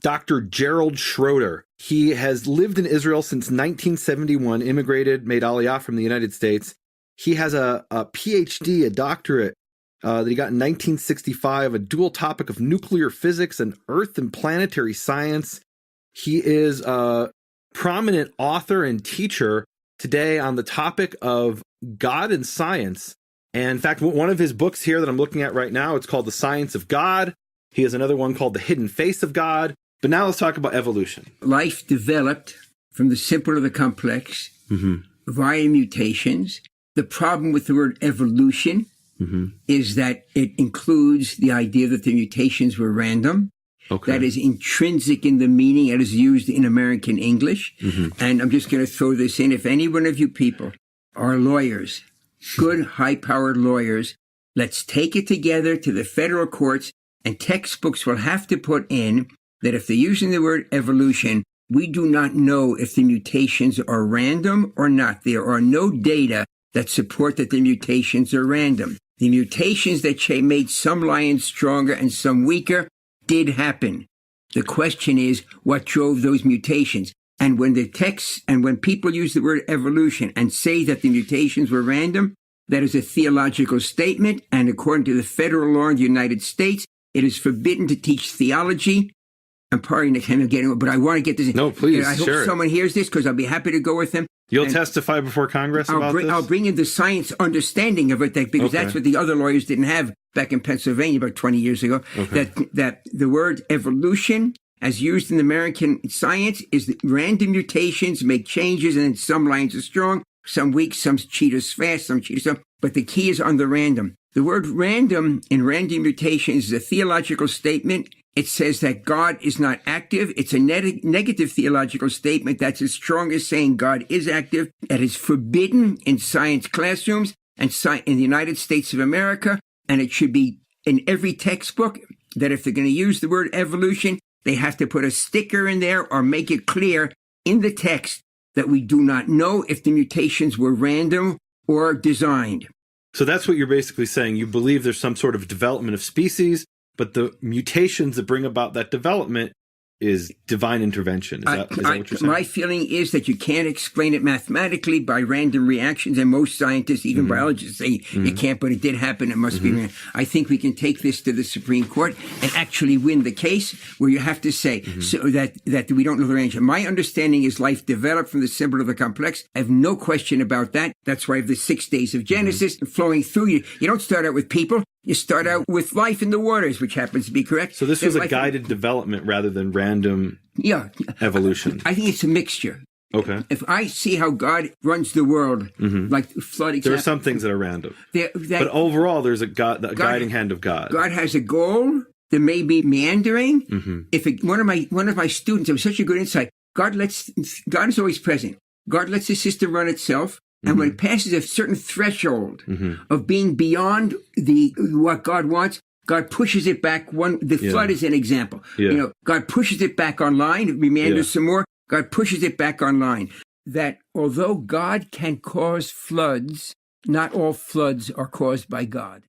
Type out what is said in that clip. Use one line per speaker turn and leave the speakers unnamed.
Dr. Gerald Schroeder. He has lived in Israel since 1971, immigrated, made Aliyah from the United States. He has a PhD, a doctorate that he got in 1965, a dual topic of nuclear physics and earth and planetary science. He is a prominent author and teacher today on the topic of God and science. And in fact, one of his books here that I'm looking at right now, it's called The Science of God. He has another one called The Hidden Face of God. But now let's talk about evolution.
Life developed from the simple to the complex via mutations. The problem with the word evolution is that it includes the idea that the mutations were random. Okay. That is intrinsic in the meaning it is used in American English. And I'm just going to throw this in. If any one of you people are lawyers, good, high-powered lawyers, let's take it together to the federal courts, and textbooks will have to put in that if they're using the word evolution, we do not know if the mutations are random or not. There are no data that support that the mutations are random. The mutations that made some lions stronger and some weaker did happen. The question is, what drove those mutations? And when the text and when people use the word evolution and say that the mutations were random, that is a theological statement. And according to the federal law in the United States, it is forbidden to teach theology. I'm probably kind of getting it, but I want to get this in.
No, please,
I hope someone hears this because I'll be happy to go with them.
You'll testify before Congress about this?
I'll bring in the science understanding of it, because that's what the other lawyers didn't have back in Pennsylvania about 20 years ago, that the word evolution, as used in American science, is that random mutations make changes, and then some lions are strong, some weak, some cheetahs fast, some cheetahs slow. But the key is on the random. The word random in random mutations is a theological statement. It says that God is not active. It's a negative theological statement. That's as strong as saying God is active. That is forbidden in science classrooms and in the United States of America. And it should be in every textbook that if they're going to use the word evolution, they have to put a sticker in there or make it clear in the text that we do not know if the mutations were random or designed.
So that's what you're basically saying. You believe there's some sort of development of species, but the mutations that bring about that development is divine intervention. Is that what you're saying? My
feeling is that you can't explain it mathematically by random reactions, and most scientists, even biologists, say you can't, but it did happen, it must be random. I think we can take this to the Supreme Court and actually win the case where you have to say so that we don't know the range. My understanding is life developed from the simple to the complex. I have no question about that. That's why I have the 6 days of Genesis flowing through you. You don't start out with people. You start out with life in the waters, which happens to be correct.
So this was a guided development rather than random evolution.
I think it's a mixture.
Okay.
If I see how God runs the world, like flood example,
there are some things that are random. But overall, there's a guiding hand of God.
God has a goal. There may be meandering. If one of my students, it was such a good insight. God is always present. God lets the system run itself. And when it passes a certain threshold of being beyond what God wants, God pushes it back. The flood is an example. God pushes it back online. It meanders some more. God pushes it back online. That although God can cause floods, not all floods are caused by God.